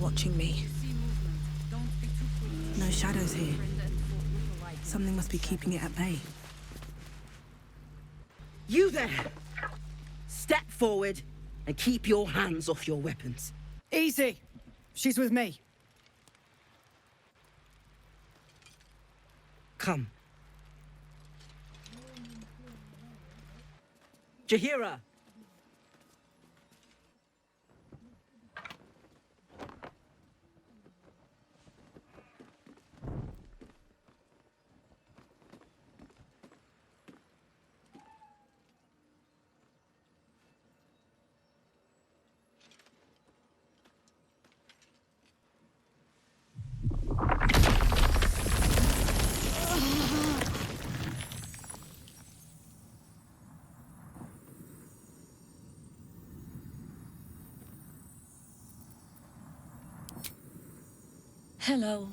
watching me. No shadows here. Something must be keeping it at bay. You there! Step forward and keep your hands off your weapons. Easy. She's with me. Come. Jaheira! Hello.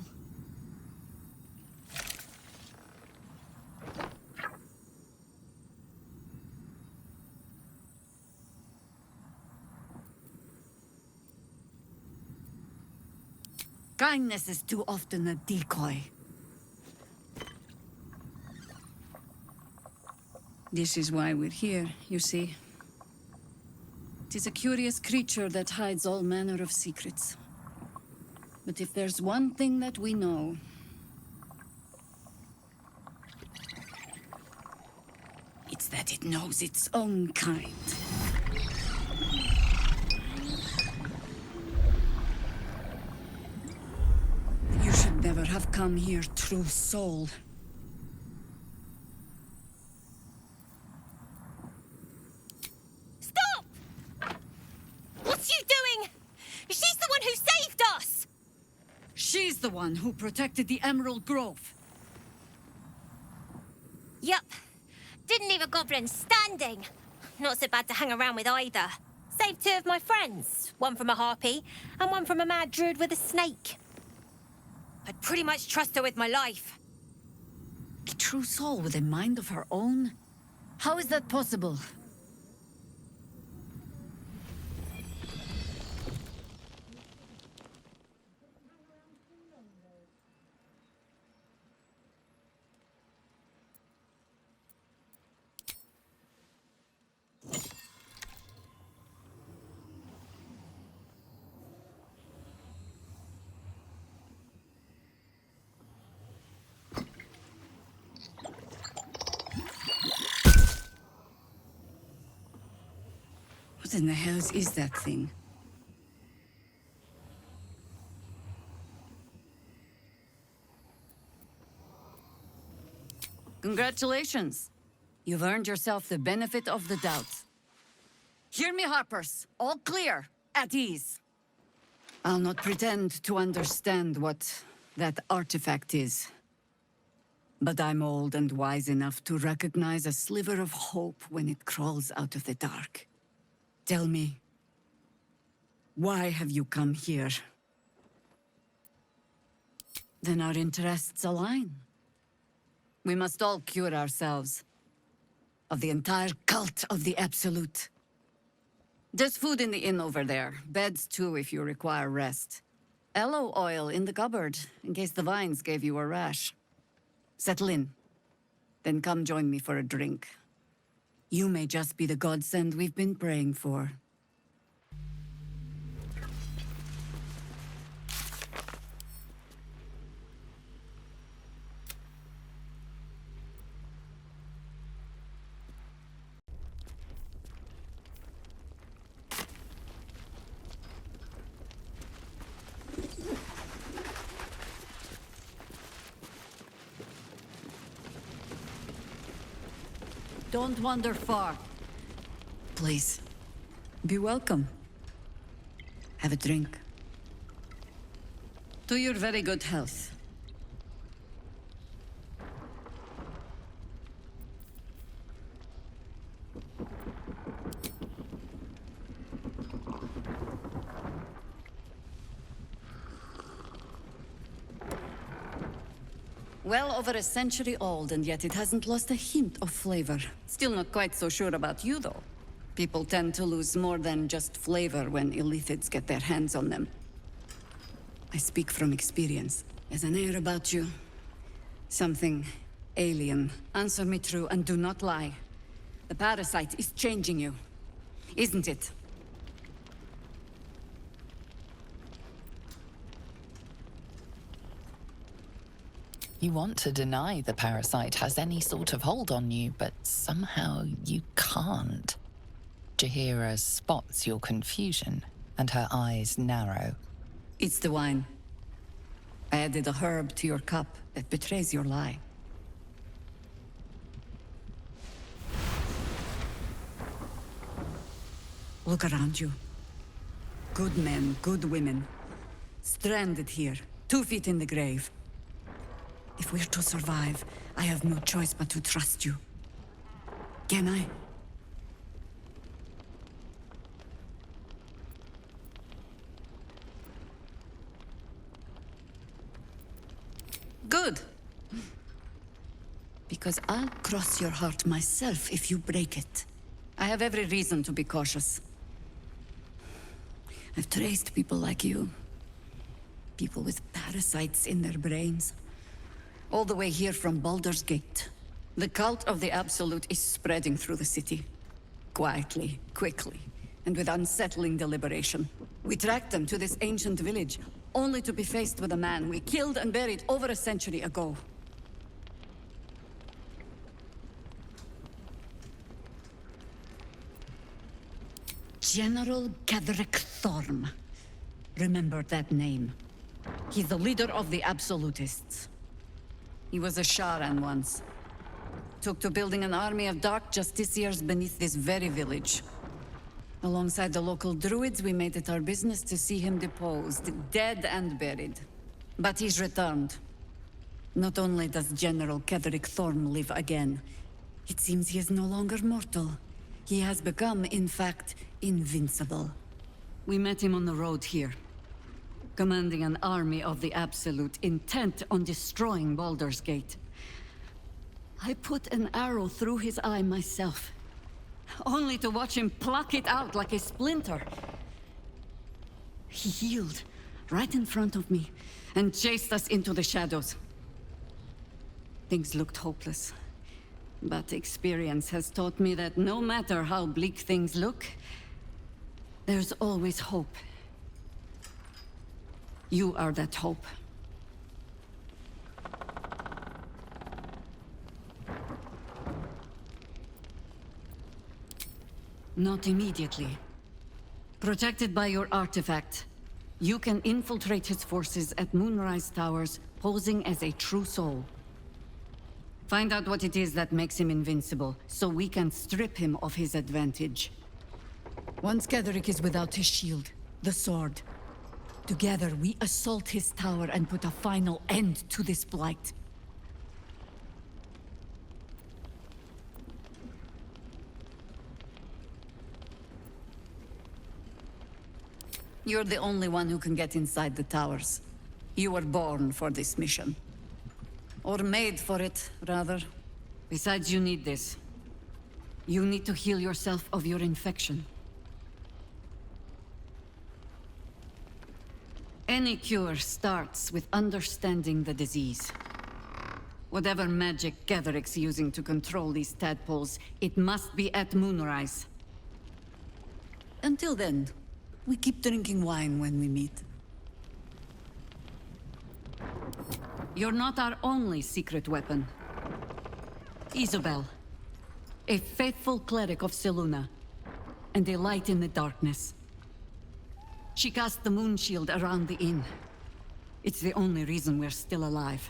Kindness is too often a decoy. This is why we're here, you see. It is a curious creature that hides all manner of secrets. But if there's one thing that we know... it's that it knows its own kind. You should never have come here, true soul. Stop! What's you doing? She's the one who saved us! She's the one who protected the Emerald Grove. Yup. Didn't leave a goblin standing. Not so bad to hang around with either. Saved two of my friends. One from a harpy, and one from a mad druid with a snake. I'd pretty much trust her with my life. A true soul with a mind of her own? How is that possible? What in the hell is that thing? Congratulations. You've earned yourself the benefit of the doubt. Hear me, Harpers. All clear. At ease. I'll not pretend to understand what that artifact is. But I'm old and wise enough to recognize a sliver of hope when it crawls out of the dark. Tell me, why have you come here? Then our interests align. We must all cure ourselves of the entire cult of the Absolute. There's food in the inn over there. Beds too if you require rest. Aloe oil in the cupboard, in case the vines gave you a rash. Settle in. Then come join me for a drink. You may just be the godsend we've been praying for. Don't wander far. Please, be welcome. Have a drink. To your very good health. Well over a century old, and yet it hasn't lost a hint of flavor. Still not quite so sure about you, though. People tend to lose more than just flavor when illithids get their hands on them. I speak from experience. There's an air about you. Something alien. Answer me true and do not lie. The parasite is changing you, isn't it? You want to deny the parasite has any sort of hold on you, but somehow you can't. Jaheira spots your confusion, and her eyes narrow. It's the wine. I added a herb to your cup that betrays your lie. Look around you. Good men, good women. Stranded here, 2 feet in the grave. If we're to survive, I have no choice but to trust you. Can I? Good. Because I'll cross your heart myself if you break it. I have every reason to be cautious. I've traced people like you. People with parasites in their brains. All the way here from Baldur's Gate. The cult of the Absolute is spreading through the city. Quietly, quickly, and with unsettling deliberation. We tracked them to this ancient village, only to be faced with a man we killed and buried over a century ago. General Ketheric Thorm. Remember that name. He's the leader of the Absolutists. He was a Sharan once. Took to building an army of dark justiciars beneath this very village. Alongside the local druids, we made it our business to see him deposed, dead and buried. But he's returned. Not only does General Ketheric Thorm live again, it seems he is no longer mortal. He has become, in fact, invincible. We met him on the road here, commanding an army of the Absolute, intent on destroying Baldur's Gate. I put an arrow through his eye myself, only to watch him pluck it out like a splinter. He healed right in front of me and chased us into the shadows. Things looked hopeless, but experience has taught me that no matter how bleak things look, there's always hope. You are that hope. Not immediately. Protected by your artifact, you can infiltrate his forces at Moonrise Towers, posing as a true soul. Find out what it is that makes him invincible, so we can strip him of his advantage. Once Ketheric is without his shield, the sword, together we assault his tower and put a final end to this blight. You're the only one who can get inside the towers. You were born for this mission. Or made for it, rather. Besides, you need this. You need to heal yourself of your infection. Any cure starts with understanding the disease. Whatever magic Ketheric's using to control these tadpoles, it must be at Moonrise. Until then, we keep drinking wine when we meet. You're not our only secret weapon. Isabel, a faithful cleric of Selûne, and a light in the darkness. She cast the moon shield around the inn. It's the only reason we're still alive.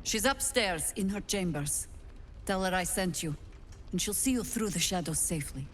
She's upstairs in her chambers. Tell her I sent you, and she'll see you through the shadows safely.